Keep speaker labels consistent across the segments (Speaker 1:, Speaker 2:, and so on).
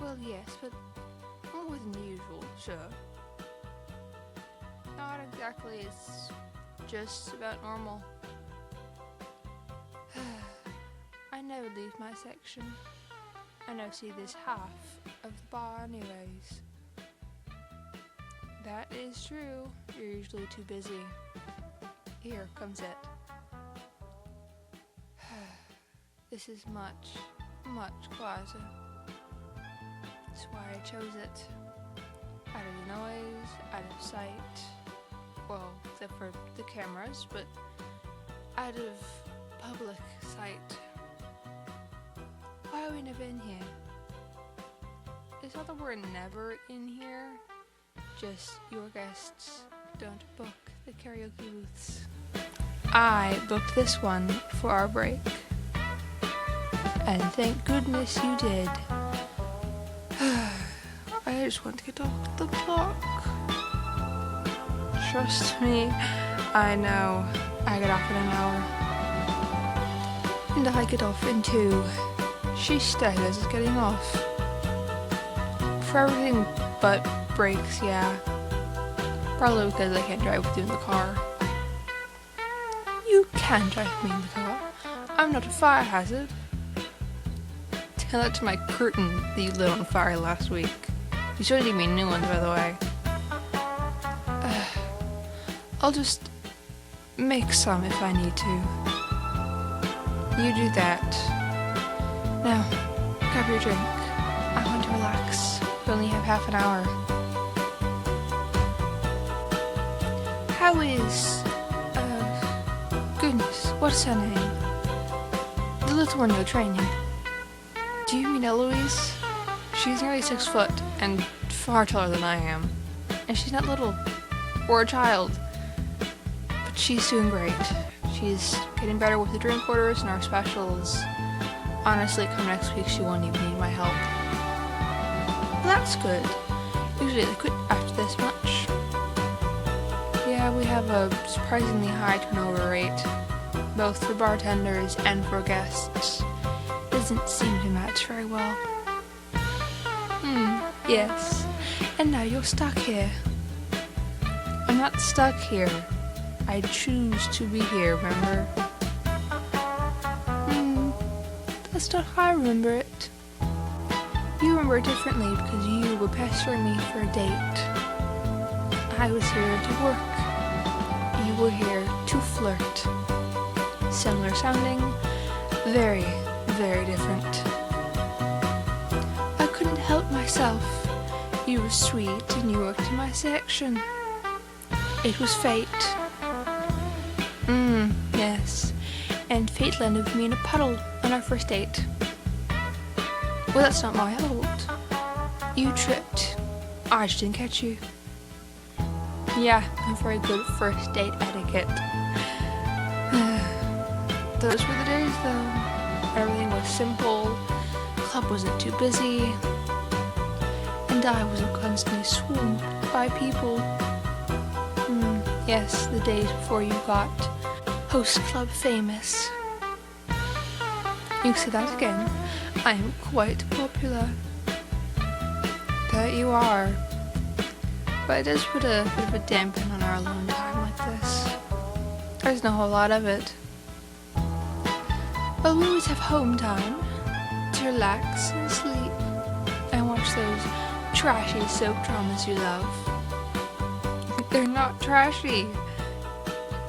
Speaker 1: Well, yes, but more than usual, sure. Not exactly, it's just about normal. I never leave my section. I never see this half of the bar anyways. That is true. You're usually too busy. Here comes it. This is much, much quieter. That's why I chose it. Out of the noise, out of sight. Well, except for the cameras, but out of public sight. Why are we never in here? It's not that we're never in here, just your guests don't book the karaoke booths. I booked this one for our break. And thank goodness you did. I just want to get off the clock. Trust me, I know. I get off in an hour. And I get off in 2. She staggers at getting off. For everything but brakes, yeah. Probably because I can't drive with you in the car. You can drive me in the car. I'm not a fire hazard. Tell that to my curtain that you lit on fire last week. You should give me new ones, by the way. I'll just make some if I need to. You do that. Now, grab your drink. I want to relax. We only have half an hour. How is... goodness, what's her name? The little one you're training. Do you mean Eloise? She's nearly 6 foot and far taller than I am. And she's not little. Or a child. But she's doing great. She's getting better with the drink orders and our specials. Honestly, come next week she won't even need my help. Well, that's good. Usually they quit after this much. Yeah, we have a surprisingly high turnover rate, both for bartenders and for guests. Doesn't seem to match very well. Yes. And now you're stuck here. I'm not stuck here. I choose to be here, remember? That's not how I remember it. You remember it differently because you were pestering me for a date. I was here to work. You were here to flirt. Similar sounding, very, very different. I couldn't help myself. You were sweet and you worked in my section. It was fate. Yes. And fate landed me in a puddle on our first date. Well, that's not my fault. You tripped. I just didn't catch you. Yeah, I'm very good at first date etiquette. Those were the days, though. Everything was simple. The club wasn't too busy. And I wasn't constantly swarmed by people. Yes, the days before you got host club famous. You say that again. I am quite popular. That you are. But it does put a bit of a dampen on our alone time like this. There's no whole lot of it. But we always have home time to relax and sleep and watch those trashy soap dramas you love. They're not trashy.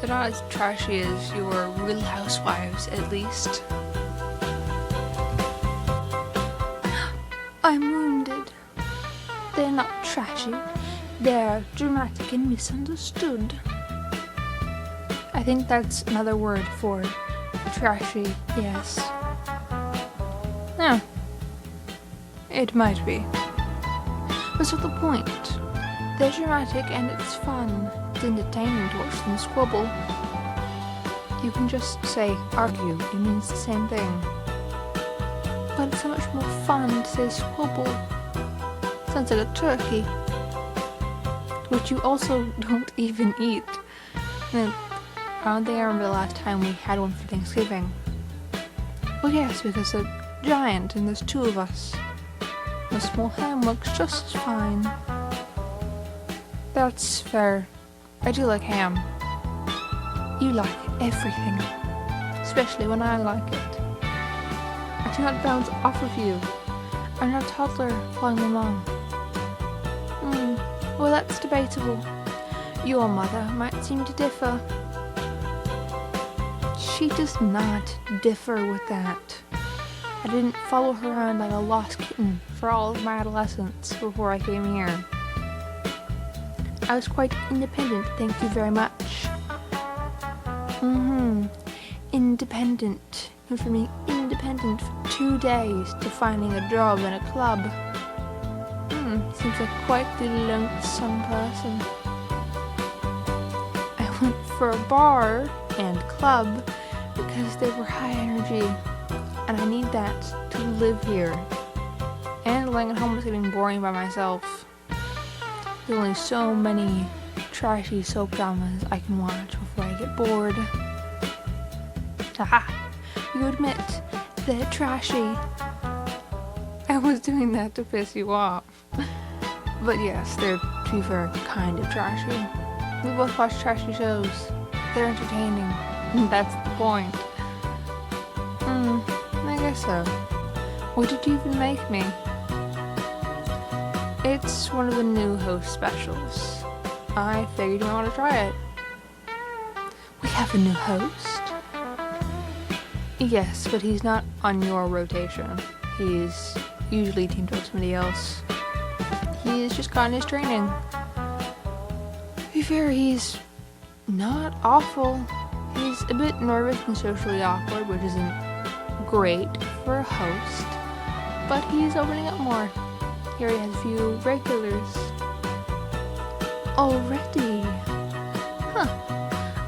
Speaker 1: They're not as trashy as your Real Housewives, at least. I'm wounded. They're not trashy. They're dramatic and misunderstood. I think that's another word for trashy, yes. No. It might be. What's not the point? They're dramatic and it's fun. It's entertaining to watch them squabble. You can just say argue, it means the same thing. But it's so much more fun to say squabble. Sounds like a turkey. Which you also don't even eat. And I don't think I remember the last time we had one for Thanksgiving. Well, yes, because they're giant and there's 2 of us. Well, a small ham works just fine. That's fair. I do like ham. You like everything, especially when I like it. I do not bounce off of you. I'm not a toddler following along. Well, that's debatable. Your mother might seem to differ. She does not differ with that. I didn't follow her around like a lost kitten for all of my adolescence before I came here. I was quite independent, thank you very much. Independent. Went from being independent for 2 days to finding a job in a club. Seems like quite the lonesome person. I went for a bar and club because they were high energy, and I need that to live here. And living at home is getting boring by myself. There's only so many trashy soap dramas I can watch before I get bored. Haha! You admit they're trashy. I was doing that to piss you off. But yes, they're, to be fair, kind of trashy. We both watch trashy shows. They're entertaining. That's the point. I guess so. What did you even make me? It's one of the new host specials. I figured you might want to try it. We have a new host? Yes, but he's not on your rotation. He's usually teamed up with somebody else. He's just gotten his training. To be fair, he's not awful. He's a bit nervous and socially awkward, which isn't great for a host, but he's opening up more. Here he has a few regulars. Already?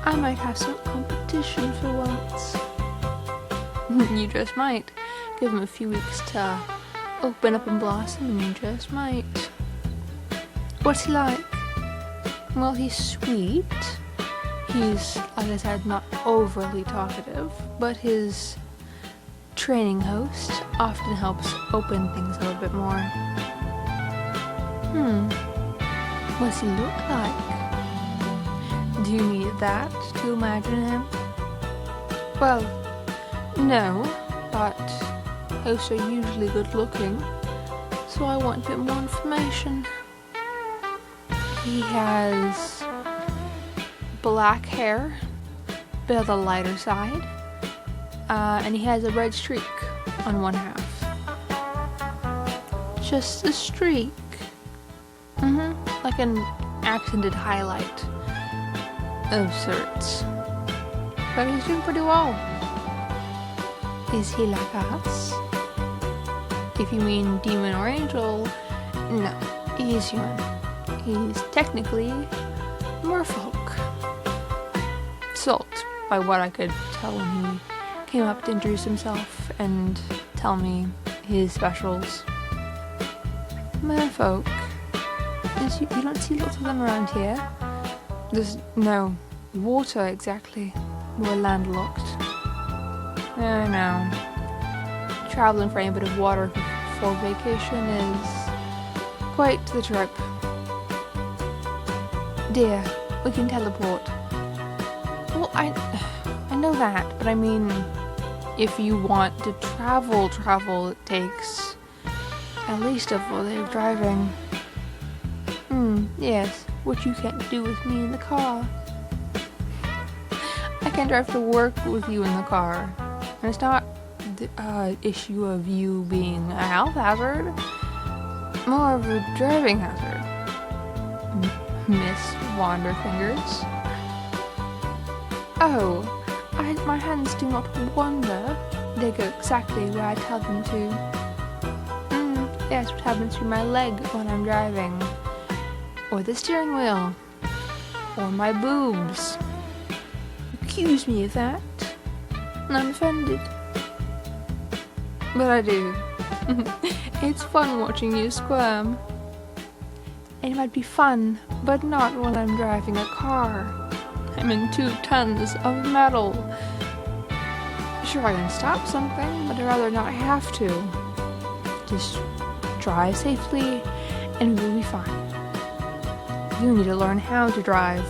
Speaker 1: I might have some competition for once. You just might. Give him a few weeks to open up and blossom, and you just might. What's he like? Well, he's sweet. He's, like I said, not overly talkative, but his training host often helps open things up a bit more. What's he look like? Do you need that to imagine him? Well, no, but hosts are usually good looking, so I want a bit more information. He has black hair, bit of the lighter side, and he has a red streak on one half. Just a streak. Like an accented highlight of sorts. But he's doing pretty well. Is he like us? If you mean demon or angel, no, he's human. He's technically merfolk. Salt, by what I could tell when he came up to introduce himself and tell me his specials. Merfolk. You don't see lots of them around here. There's no water exactly. We're landlocked. I know. Traveling for any bit of water for vacation is quite the trip. Dear, we can teleport. Well, I know that, but I mean, if you want to travel, it takes at least a full day of driving. Yes, which you can't do with me in the car. I can't drive to work with you in the car. And it's not the issue of you being a health hazard, more of a driving hazard. Miss Wanderfingers. Oh, my hands do not wander. They go exactly where I tell them to. That's what happens to my leg when I'm driving. Or the steering wheel. Or my boobs. Accuse me of that, and I'm offended. But I do. It's fun watching you squirm. It might be fun, but not when I'm driving a car. I'm in 2 tons of metal. Sure, I can stop something, but I'd rather not have to. Just drive safely, and we will be fine. You need to learn how to drive.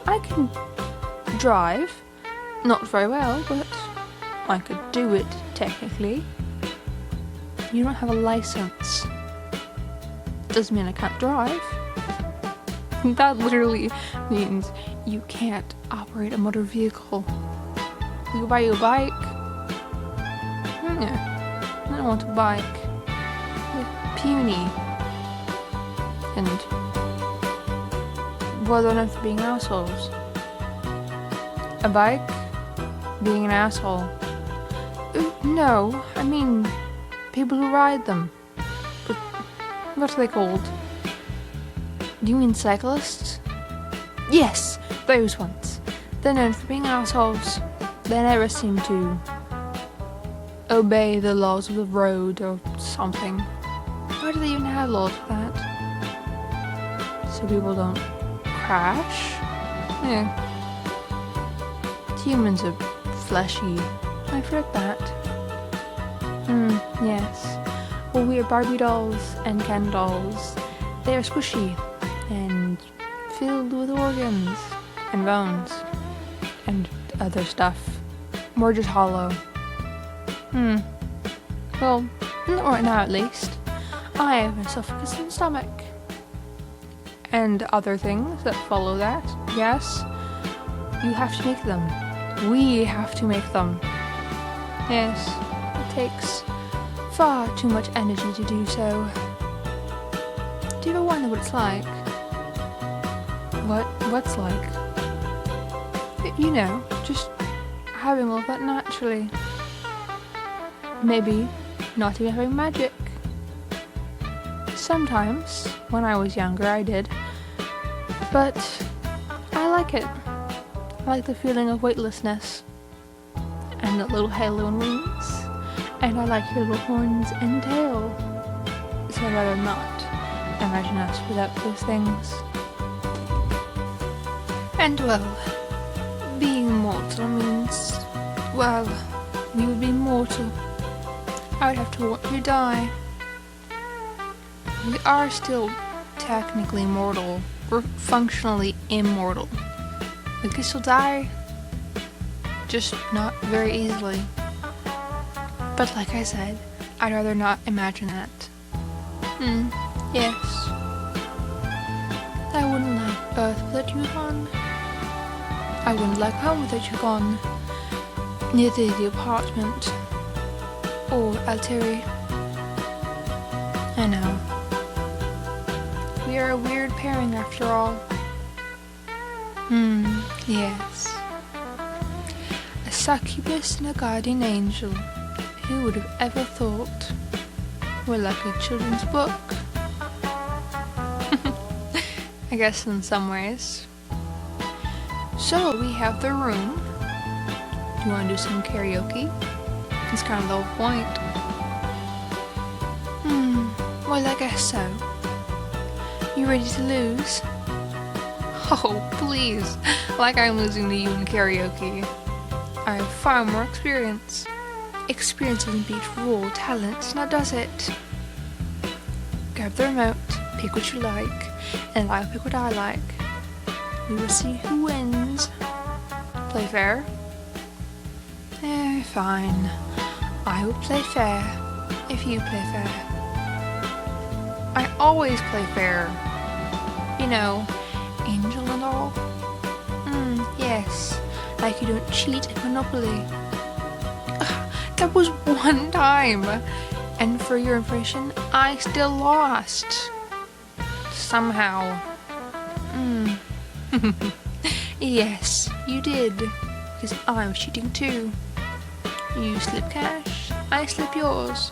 Speaker 1: I can drive, not very well, but I could do it technically. You don't have a license. Doesn't mean I can't drive. That literally means you can't operate a motor vehicle. You buy you a bike. Yeah, I don't want a bike. They're puny. And well, they're known for being assholes. A bike? Being an asshole. No, I mean people who ride them. But what are they called? Do you mean cyclists? Yes, those ones. They're known for being assholes. They never seem to obey the laws of the road or something. Why do they even have laws for that? So people don't crash? Yeah. Humans are fleshy. I forget that. Yes. Well, we are Barbie dolls and Ken dolls. They are squishy and filled with organs and bones and other stuff. We're just hollow. Well, not right now at least. I have an esophagus and stomach. And other things that follow that. Yes, you have to make them. We have to make them. Yes, it takes far too much energy to do so. Do you ever wonder what it's like? What's like? You know, just having all that naturally. Maybe not even having magic. Sometimes, when I was younger, I did. But I like it. I like the feeling of weightlessness. And that little halo and wings. And I like your little horns and tail. So I'd rather not imagine us without those things. And well, being mortal means, well, we would be mortal. I would have to watch you die. We are still technically mortal. We're functionally immortal. We could still die, just not very easily. But like I said, I'd rather not imagine that. Yes. I wouldn't like Earth without you gone. I wouldn't like home without you gone. Neither the apartment or Alteri. I know. We are a weird pairing after all. Yes. A succubus and a guardian angel. Who would have ever thought? We're like a children's book. I guess in some ways. So we have the room. Do you want to do some karaoke? It's kind of the whole point. Well, I guess so. You ready to lose? Oh, please. Like I'm losing to you in karaoke. I have far more experience. Experience doesn't beat raw talent, now does it? Grab the remote, pick what you like, and I'll pick what I like. We will see who wins. Play fair? Fine. I will play fair, if you play fair. I always play fair. You know, angel and all. Yes, like you don't cheat at Monopoly. That was one time, and for your information, I still lost. Somehow. Yes, you did, because I was cheating too. You slip cash, I slip yours.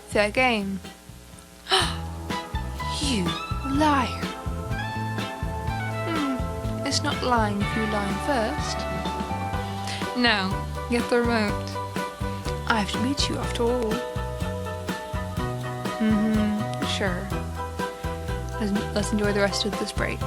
Speaker 1: Fair game. You liar. It's not lying if you lie first. Now, get the remote. I have to beat you after all. Sure. Let's enjoy the rest of this break.